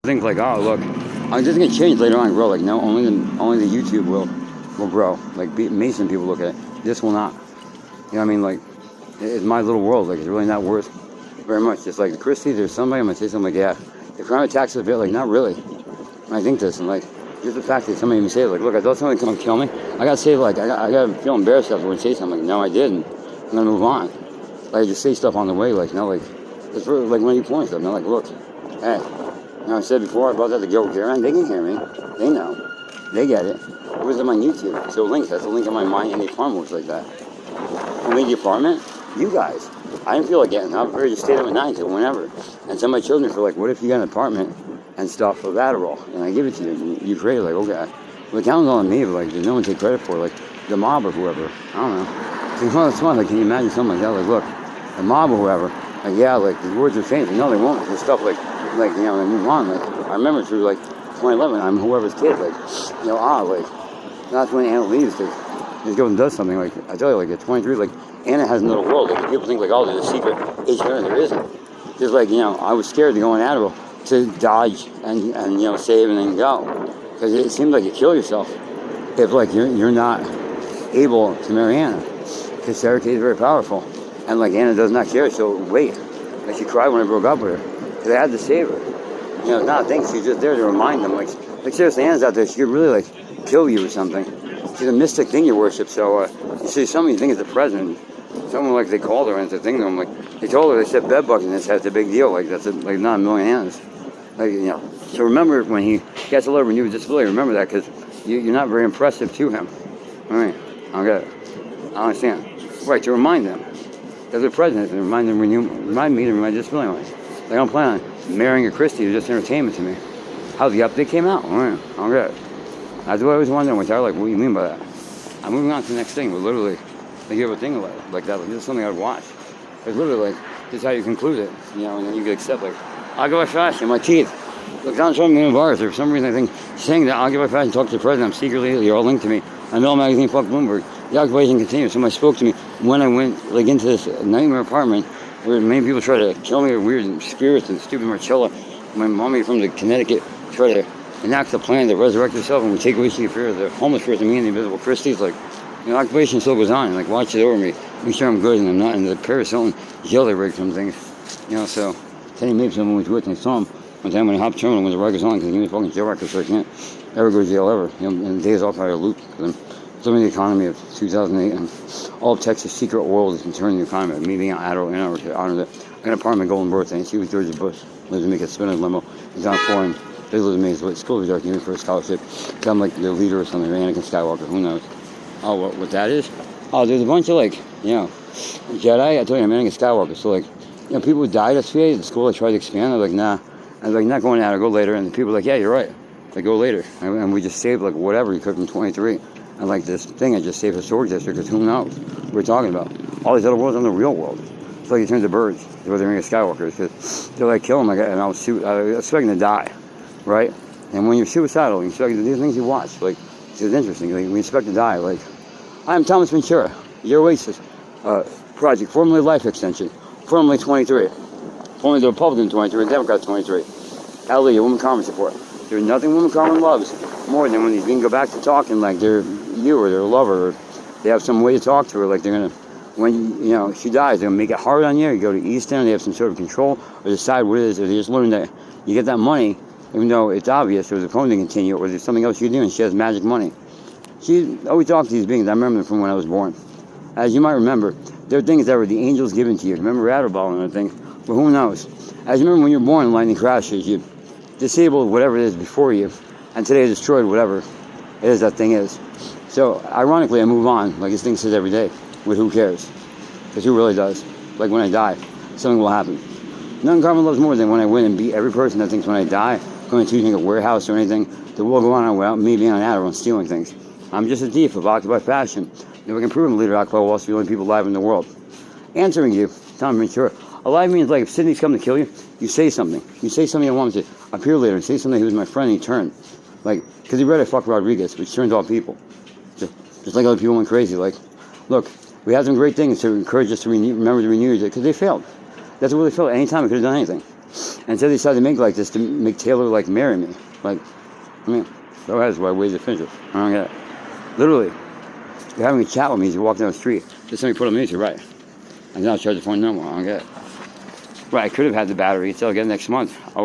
think like, oh look, I'm just gonna change later on and grow. Like no, only the YouTube will grow. Like Mason people look at it. This will not. You know what I mean? Like it's my little world. Like it's really not worth very much. Just like Christie, there's somebody I'm gonna say something like, yeah, the crime attacks a bit. Like not really. And I think this and like just the fact that somebody even say like, look, I thought somebody come and kill me. I gotta say like I gotta feel embarrassed afterwards and say something. Like, no, I didn't. I'm gonna move on. Like I just say stuff on the way. Like no, like it's really, like when you point stuff. Not like look, hey. You know, I said before about that, the Joe Karen, they can hear me. They know. They get it. It was on YouTube. So links, that's a link in my mind, and the apartment was like that. Who made the apartment? You guys. I didn't feel like getting up. I just stayed up at night till whenever. And some of my children feel like, what if you got an apartment and stuff of Adderall? And I give it to you. And you create it like, okay. Well, the count's on me, but like, there's no one to take credit for. Like, the mob or whoever. I don't know. It's fun. Like, can you imagine something like that? Like, look, the mob or whoever. Like, yeah, like, the words are changing. No, they won't. There's stuff like, you know, they move on. Like, I remember through, like, 2011, I'm whoever's kid. Like, you know, like, that's when Anna leaves. She goes and does something. Like, I tell you, like, at 23, like, Anna has another world. Like, people think, like, oh, there's a secret age here, and there isn't. Just like, you know, I was scared to go on Adderall to dodge and you know, save and then go. Because it seems like you kill yourself if, like, you're not able to marry Anna. Because Sarah Kay is very powerful. And, like, Anna does not care, so wait. Like, she cried when I broke up with her. Because I had to save her. You know, not think she's just there to remind them. Like seriously, Anna's out there. She could really, like, kill you or something. She's a mystic thing you worship. So, you see, somebody you think is the president. Someone, like, they called her and it's a thing to them. Like, they told her they set bed bugs and that's a big deal. Like, that's, like, not a million Annas. Like, you know. So remember when he gets a letter when you with disability, remember that because you're not very impressive to him. All right. I get it. I understand. Right, to remind them. As a president, to remind me to remind my disability line. Like, I don't plan on marrying a Christie is just entertainment to me. How the update came out? All right, I'll get it. That's what I was wondering. Which I like, what do you mean by that? I'm moving on to the next thing, but literally, like, you have a thing like that. Like, this is something I'd watch. It's literally like, this is how you conclude it, you know, and then you can accept, like, I'll go by fashion, my teeth. Look, Donald Trump and virus, or for some reason I think saying that I'll give by fashion, talk to the president, I'm secretly, you're all linked to me. I know magazine, fuck Bloomberg. The occupation continues. Somebody spoke to me when I went, like, into this nightmare apartment where many people try to kill me with weird spirits and stupid Marcella. My mommy from the Connecticut try to enact the plan to resurrect herself and we take away the fear of the homeless person, me and the invisible Christie's. Like, you know, occupation still goes on. Like, watch it over me. Make sure I'm good and I'm not in the Paris Hilton jail they rigged some things. You know, so Teddy Mapes, someone was with me, I saw him one time when he hopped terminal when the records on because he gave me a fucking jail record, so I can't ever go to jail ever. You know, and the days off I loop because I'm living the economy of 2008 and all of Texas secret oil is concerning the economy of me being out Adderall in order to honor that. I got an apartment Golden Birthday and she was Georgia Bush. Lives in me, gets spin in a limo. He's on foreign. They live with me. It's school was me for a scholarship. So I'm like the leader or something, Anakin Skywalker, who knows. Oh, what that is? Oh, there's a bunch of like, you know, Jedi. I told you I'm Anakin Skywalker. So like, you know, people who died at SVA, the school I tried to expand. I'm like, nah. I was like, not going out, I'll go later. And the people were like, yeah, you're right. They go later. And we just saved like whatever you could from 23. And like this thing, I just saved a sword district because who knows what we're talking about. All these other worlds are in the real world. It's like you turn to birds. That's why they're Anakin Skywalkers. Because they're like, kill them. Like, and I was expecting to die. Right? And when you're suicidal, you expect to do things you watch. Like, it's interesting. Like, we expect to die. Like, I'm Thomas Ventura, your Oasis project, formerly Life Extension, formerly 23, formerly the Republican 23, Democrat 23. Hallelujah, Women Common Support. There's nothing Women Common loves more than when these men go back to talking like they're you or their lover, or they have some way to talk to her, like they're gonna, when you know she dies, they're gonna make it hard on you. You go to East End, they have some sort of control, or decide what it is, or they just learn that you get that money. Even though it's obvious there's a phone to continue, or there's something else you do, and she has magic money. She always talks to these beings. I remember them from when I was born. As you might remember, there are things that were the angels given to you. Remember Adderall and other things? But who knows? As you remember when you're born, lightning crashes, you disabled whatever it is before you, and today destroyed whatever it is that thing is. So, ironically, I move on, like this thing says every day, with who cares? Because who really does? Like when I die, something will happen. None Carmen loves more than when I win and beat every person that thinks when I die, going to a warehouse or anything, that will go on without me being on Adderall and stealing things. I'm just a thief of Occupy fashion. If I can prove I'm a leader of Occupy Wall Street, the only people alive in the world. Answering you, Tom Ventura. Alive means like if Sydney's come to kill you, you say something. You say something I want him to appear later and say something he was my friend and he turned. Like, because he read I fuck Rodriguez, which turns all people. Just like other people went crazy. Like, look, we had some great things to encourage us to remember to renew it because they failed. That's what they failed. Anytime we could have done anything. And so they decided to make like this to make Taylor like marry me. Like, I mean, go ahead, why wait to finish it. I don't get it. Literally, you're having a chat with me as you walk down the street. Just somebody put on music, right? And then I'll charge the phone number. I don't get it. Right, I could have had the battery until again next month. Or